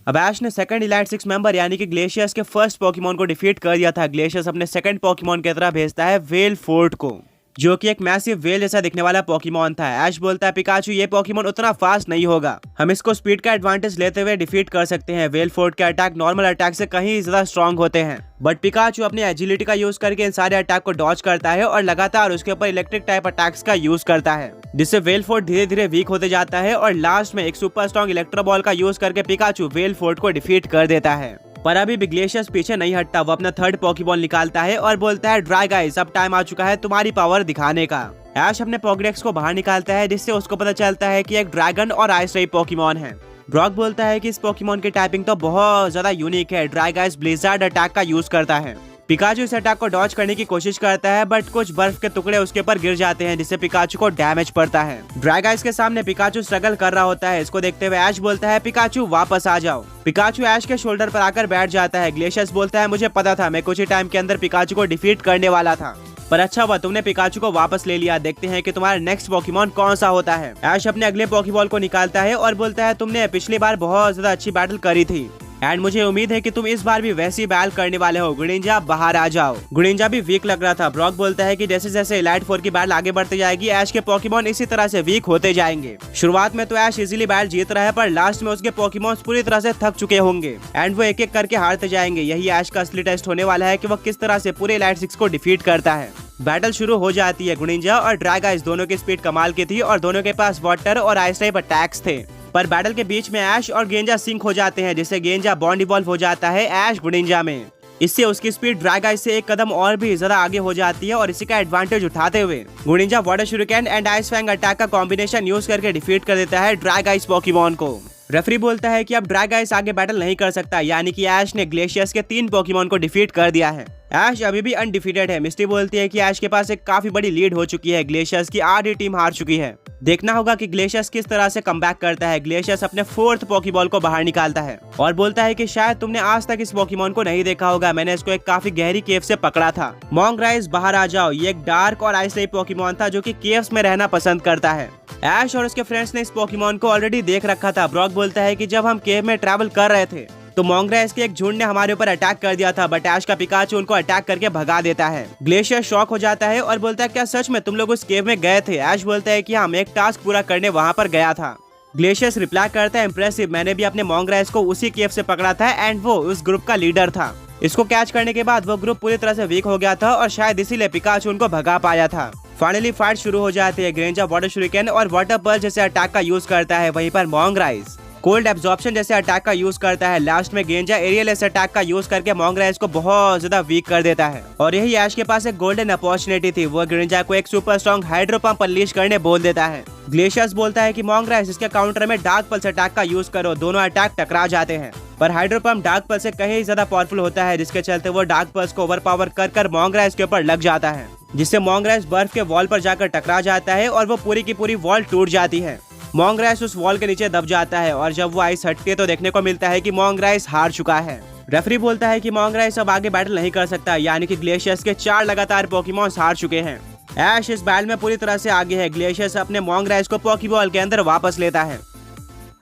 अब ऐश ने second elite 6 member यानी कि ग्लेशियस के फर्स्ट पोकेमॉन को डिफीट कर दिया था। ग्लेशियस अपने सेकंड पोकेमॉन की तरह भेजता है वेल फोर्ट को, जो कि एक मैसिव वेल जैसा दिखने वाला पोकेमॉन था। ऐश बोलता है पिकाचू ये पोकेमॉन उतना फास्ट नहीं होगा, हम इसको स्पीड का एडवांटेज लेते हुए डिफीट कर सकते हैं। वेल फोर्ट के अटैक नॉर्मल अटैक से कहीं ज्यादा स्ट्रॉन्ग होते हैं, बट पिकाचू अपनी एजिलिटी का यूज करके इन सारे अटैक को डॉज करता है और लगातार उसके ऊपर इलेक्ट्रिक टाइप अटैक्स का यूज करता है, जिससे वेल फोर्ट धीरे धीरे वीक होते जाता है और लास्ट में एक सुपर स्ट्रॉन्ग इलेक्ट्रो बॉल का यूज करके पिकाचू वेल फोर्ट को डिफीट कर देता है। पर अभी भी ग्लेशियस पीछे नहीं हटता, वो अपना थर्ड पॉकीबॉल निकालता है और बोलता है ड्रैगाइस अब टाइम आ चुका है तुम्हारी पावर दिखाने का। ऐश अपने पॉकेडेक्स को बाहर निकालता है, जिससे उसको पता चलता है कि एक ड्रैगन और आइस टाइप पॉकीमॉन है। ब्रॉक बोलता है कि इस पॉकीमॉन की टाइपिंग तो बहुत ज्यादा यूनिक है, ड्रैगाइस ब्लिज़ार्ड अटैक का यूज करता है। पिकाचू इस अटैक को डॉज करने की कोशिश करता है, बट कुछ बर्फ के टुकड़े उसके ऊपर गिर जाते हैं, जिससे पिकाचू को डैमेज पड़ता है। ड्रैगाइस के सामने पिकाचू स्ट्रगल कर रहा होता है, इसको देखते हुए ऐश बोलता है पिकाचू वापस आ जाओ। पिकाचू ऐश के शोल्डर पर आकर बैठ जाता है। ग्लेशियस बोलता है मुझे पता था, मैं कुछ ही टाइम के अंदर पिकाचू को डिफीट करने वाला था, पर अच्छा हुआ तुमने पिकाचू को वापस ले लिया। देखते हैं कि तुम्हारा नेक्स्ट पोकेमॉन कौन सा होता है। ऐश अपने अगले पोकेबॉल को निकालता है और बोलता है तुमने पिछली बार बहुत ज्यादा अच्छी बैटल करी थी एंड मुझे उम्मीद है कि तुम इस बार भी वैसी बैटल करने वाले हो। गुडिंजा बाहर आ जाओ। गुडिंजा भी वीक लग रहा था। ब्रॉक बोलता है कि जैसे जैसे इलाइट 4 की बैटल आगे बढ़ती जाएगी ऐश के पोकेमॉन इसी तरह से वीक होते जाएंगे। शुरुआत में तो ऐश इजीली बैटल जीत रहा है, पर लास्ट में उसके पोकेमॉन पूरी तरह से थक चुके होंगे एंड वो एक एक करके हारते जाएंगे। यही ऐश का असली टेस्ट होने वाला है कि वो किस तरह से पूरे इलाइट 6 को डिफीट करता है। बैटल शुरू हो जाती है। गुडिंजा और ड्रैगाइस दोनों की स्पीड कमाल की थी और दोनों के पास वाटर और आइस टाइप अटैक्स थे, पर बैटल के बीच में ऐश और गेंजा सिंक हो जाते हैं, जिससे गेंजा बॉन्ड इवॉल्व हो जाता है ऐश गुडिंजा में। इससे उसकी स्पीड ड्रैगाइस से एक कदम और भी ज्यादा आगे हो जाती है और इसी का एडवांटेज उठाते हुए Greninja water shuriken and ice fang attack का कॉम्बिनेशन यूज करके डिफीट कर देता है ड्रैगाइस पोकेमॉन को। रेफरी बोलता है कि अब ड्रैगाइस आगे बैटल नहीं कर सकता, यानी कि ऐश ने ग्लेशियस के 3 पोकेमॉन को डिफीट कर दिया है। ऐश अभी भी अनडिफीटेड है। मिस्टी बोलती है कि ऐश के पास एक काफी बड़ी लीड हो चुकी है, ग्लेशियस की आधी टीम हार चुकी है। देखना होगा कि ग्लेशियस किस तरह से कमबैक करता है। ग्लेशियस अपने 4th पोकेबॉल को बाहर निकालता है और बोलता है कि शायद तुमने आज तक इस पोकेमॉन को नहीं देखा होगा, मैंने इसको एक काफी गहरी केव से पकड़ा था। मोंगराइज बाहर आ जाओ। ये एक डार्क और आइस टाइप पोकेमॉन था जो कि केव्स में रहना पसंद करता है। ऐश और उसके फ्रेंड्स ने इस पोकेमॉन को ऑलरेडी देख रखा था। ब्रॉक बोलता है कि जब हम केव में ट्रैवल कर रहे थे तो मोंगराइज के एक झुंड ने हमारे ऊपर अटैक कर दिया था, बट ऐश का पिकाचू उनको अटैक करके भगा देता है। ग्लेशियर शॉक हो जाता है और बोलता है क्या सच में तुम लोग उस केव में गए थे? ऐश बोलता है कि हम एक टास्क पूरा करने वहाँ पर गया था। ग्लेशियस रिप्लाई करता है इम्प्रेसिव, मैंने भी अपने मोंगराइज को उसी केव से पकड़ा था एंड वो उस ग्रुप का लीडर था। इसको कैच करने के बाद वो ग्रुप पूरी तरह से वीक हो गया था और शायद इसीलिए पिकाचू उनको भगा पाया था। फाइनली फाइट शुरू हो जाती है। ग्रेंजा वाटर शुरिकेन और वाटर पर्ल जैसे अटैक का यूज करता है, वहीं पर मोंगराइज कोल्ड एब्जॉर्प्शन जैसे अटैक का यूज करता है। लास्ट में गेंजा एरियल अटैक का यूज करके मोंगराइज को बहुत ज्यादा वीक कर देता है और यही ऐश के पास एक गोल्डन अपॉर्चुनिटी थी। वो गेंजा को एक super strong hydro pump unleash करने बोल देता है। ग्लेशियस बोलता है कि मोंगराइज इसके काउंटर में डार्क पल्स अटैक का यूज करो। दोनों अटैक टकरा जाते हैं, पर हाइड्रो पंप डार्क पल्स से कहीं ज्यादा पावरफुल होता है, जिसके चलते वो डार्क पल्स को ओवर पावर कर मोंगराइज के ऊपर लग जाता है, जिससे मोंगराइज बर्फ के वॉल पर जाकर टकरा जाता है और वो पूरी की पूरी वॉल टूट जाती है। मोंगराइज उस वॉल के नीचे दब जाता है और जब वो आइस हटती है तो देखने को मिलता है कि मोंगराइज हार चुका है। रेफरी बोलता है कि मोंगराइज अब आगे बैटल नहीं कर सकता, यानी कि ग्लेशियस के 4 लगातार पोकेमॉन्स हार चुके हैं। ऐश इस बैटल में पूरी तरह से आगे है। ग्लेशियस अपने मोंगराइज को पोकेबॉल के अंदर वापस लेता है।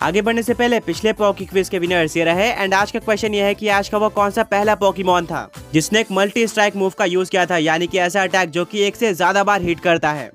आगे बढ़ने से पहले पिछले पॉकी क्विज के विनर्स ये रहे एंड आज का क्वेश्चन ये है कि आज का वो कौन सा पहला पोकेमॉन था जिसने एक मल्टी स्ट्राइक मूव का यूज किया था, यानी कि ऐसा अटैक जो कि एक से ज्यादा बार हिट करता है।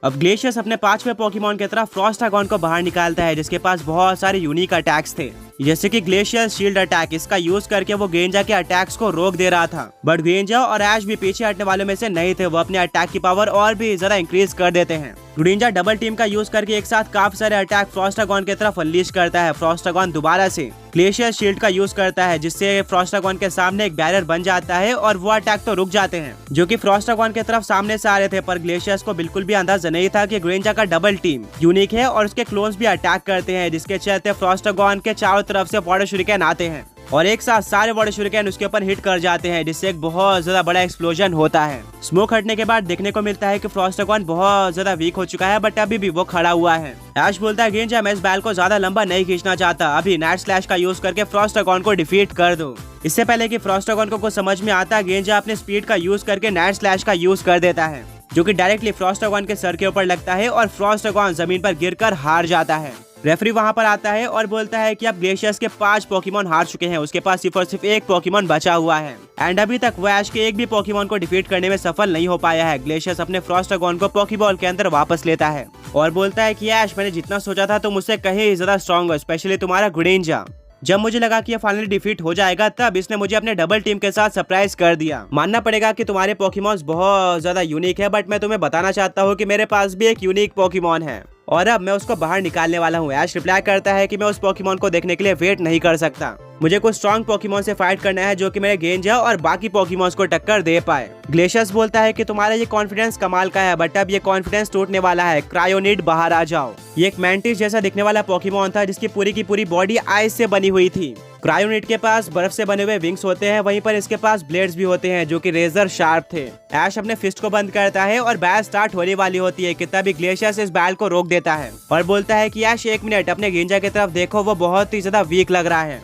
अब ग्लेशियस अपने 5वें पोकेमॉन की तरफ फ्रॉस्टागॉन को बाहर निकालता है, जिसके पास बहुत सारे यूनिक अटैक्स थे, जैसे कि ग्लेशियर शील्ड अटैक। इसका यूज करके वो गेंजा के अटैक्स को रोक दे रहा था, बट गेंजा और ऐश भी पीछे हटने वालों में से नहीं थे। वो अपने अटैक की पावर और भी ज्यादा इंक्रीज कर देते हैं। गुडिंजा डबल टीम का यूज करके एक साथ काफी सारे अटैक फ्रॉस्टागॉन की तरफ अनलीश करता है। फ्रॉस्टागॉन दोबारा से ग्लेशियर शील्ड का यूज करता है, जिससे फ्रॉस्टागॉन के सामने एक बैरियर बन जाता है और वो अटैक तो रुक जाते हैं जो कि फ्रॉस्टागॉन की तरफ सामने से आ रहे थे। पर ग्लेशियर्स को बिल्कुल भी अंदाजा नहीं था कि ग्रेंजा का डबल टीम यूनिक है और उसके क्लोन्स भी अटैक करते हैं, जिसके चलते फ्रॉस्टागॉन के चारों तरफ से वाटर शुरिकेन आते हैं और एक साथ सारे वाटर शुरिकेन उसके ऊपर हिट कर जाते हैं, जिससे एक बहुत ज्यादा बड़ा एक्सप्लोजन होता है। स्मोक हटने के बाद देखने को मिलता है कि फ्रॉस्टागॉन बहुत ज्यादा वीक हो चुका है, बट अभी भी वो खड़ा हुआ है। ऐश बोलता है गेंजा मैं इस बैल को ज्यादा लंबा नहीं खींचना चाहता, अभी नाइट स्लैश का यूज करके फ्रॉस्टागॉन को डिफीट कर दो। इससे पहले कि फ्रॉस्टागॉन को कुछ समझ में आता, गेंजा अपने स्पीड का यूज करके नाइट स्लैश का यूज कर देता है, जो कि डायरेक्टली फ्रॉस्टागॉन के सर के ऊपर लगता है और फ्रॉस्टागॉन जमीन पर गिरकर हार जाता है। रेफरी वहां पर आता है और बोलता है कि अब ग्लेशियस के 5 पोकेमॉन हार चुके हैं, उसके पास सिर्फ और सिर्फ एक पोकेमॉन बचा हुआ है एंड अभी तक वो ऐश के एक भी पोकेमॉन को डिफीट करने में सफल नहीं हो पाया है। ग्लेशियस अपने फ्रॉस्टागोन को पोकेबॉल के अंदर वापस लेता है और बोलता है कि ऐश, मैंने जितना सोचा था तुम मुझसे कहीं ज्यादा स्ट्रॉन्ग हो, स्पेशली तुम्हारा ग्रीनिंजा। जब मुझे लगा कि ये फाइनली डिफीट हो जाएगा तब इसने मुझे अपने डबल टीम के साथ सरप्राइज कर दिया। मानना पड़ेगा कि तुम्हारे पोकेमॉन्स बहुत ज्यादा यूनिक है, बट मैं तुम्हें बताना चाहता हूँ कि मेरे पास भी एक यूनिक पोकेमॉन है और अब मैं उसको बाहर निकालने वाला हूँ। ऐश रिप्लाई करता है कि मैं उस पोकेमॉन को देखने के लिए वेट नहीं कर सकता, मुझे कुछ स्ट्रॉन्ग पोकेमॉन से फाइट करना है जो कि मेरे गेंजा और बाकी पोकेमॉन्स को टक्कर दे पाए। ग्लेशियस बोलता है कि तुम्हारा ये कॉन्फिडेंस कमाल का है, बट अब ये कॉन्फिडेंस टूटने वाला है। क्रायोनिड, बाहर आ जाओ। ये एक मैंटिस जैसा दिखने वाला पोकेमॉन था जिसकी पूरी की पूरी बॉडी आइस से बनी हुई थी। क्रायोनिड के पास बर्फ से बने हुए विंग्स होते हैं, वहीं पर इसके पास ब्लेड्स भी होते हैं जो कि रेजर शार्प थे। ऐश अपने फिस्ट को बंद करता है और बैल स्टार्ट होने वाली होती है कि तभी ग्लेशियस इस बैल को रोक देता है और बोलता है कि ऐश, 1 मिनट अपने गेंजा की तरफ देखो, वो बहुत ही ज्यादा वीक लग रहा है,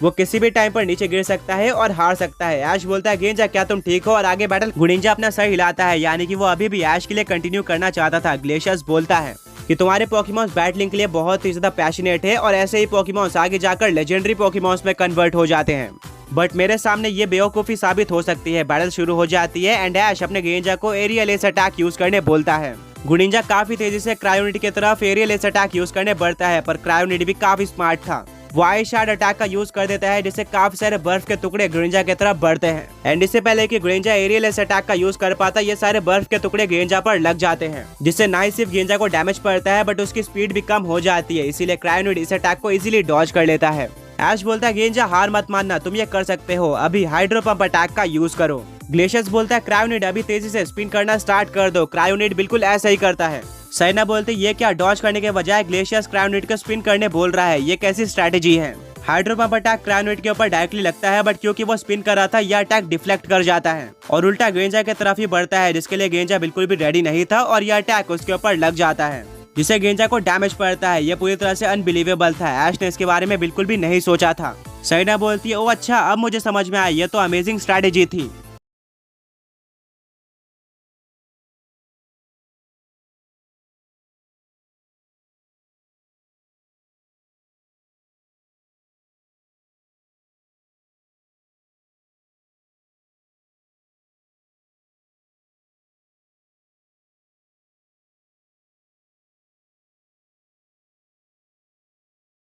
वो किसी भी टाइम पर नीचे गिर सकता है और हार सकता है। ऐश बोलता है, गेंजा क्या तुम ठीक हो? और आगे बैटल गुडिंजा अपना सर हिलाता है, यानी कि वो अभी भी ऐश के लिए कंटिन्यू करना चाहता था। ग्लेशियस बोलता है कि तुम्हारे पोकेमॉन्स बैटलिंग के लिए बहुत ही ज्यादा पैशनेट है और ऐसे ही पोकेमॉन्स आगे जाकर लेजेंडरी पोकेमॉन्स में कन्वर्ट हो जाते हैं, बट मेरे सामने ये बेवकूफी साबित हो सकती है। बैटल शुरू हो जाती है एंड ऐश अपने गेंजा को एरियल एस अटैक यूज करने बोलता है। गुडिंजा काफी तेजी से क्रायोनिड की तरफ एरियल एस अटैक यूज करने बढ़ता है, पर क्रायोनिड भी काफी स्मार्ट था। वो आइस शार्ड अटैक का यूज कर देता है जिससे काफी सारे बर्फ के टुकड़े ग्रेंजा की तरफ बढ़ते हैं एंड इससे पहले कि ग्रेंजा एरियल एस अटैक का यूज कर पाता, ये सारे बर्फ के टुकड़े गेंजा पर लग जाते हैं, जिससे ना ही सिर्फ गेंजा को डैमेज पड़ता है बट उसकी स्पीड भी कम हो जाती है। इसीलिए क्रायोनिड इस अटैक को इजीली डॉज कर लेता है। ऐश बोलता है, गेंजा हार मत मानना, तुम ये कर सकते हो, अभी हाइड्रो पंप अटैक का यूज करो। ग्लेशियस बोलता है, क्रायोनिड अभी तेजी से स्पिन करना स्टार्ट कर दो। क्रायोनिड बिल्कुल ऐसा ही करता है। साइना बोलते, ये क्या, डॉज करने के बजाय ग्लेशियस क्रायोनिड को स्पिन करने बोल रहा है, ये कैसी स्ट्रेटेजी है? हाइड्रो पंप अटैक क्रायोनिड के ऊपर डायरेक्टली लगता है, बट क्योंकि वो स्पिन कर रहा था यह अटैक डिफ्लेक्ट कर जाता है और उल्टा गेंजा की तरफ ही बढ़ता है, जिसके लिए गेंजा बिल्कुल भी रेडी नहीं था और यह अटैक उसके ऊपर लग जाता है, जिससे गेंजा को डैमेज पड़ता है। ये पूरी तरह से अनबिलीवेबल था, ऐश ने इसके बारे में बिल्कुल भी नहीं सोचा था। साइना बोलती है, ओ अच्छा, अब मुझे समझ में आया, ये तो अमेजिंग स्ट्रैटेजी थी।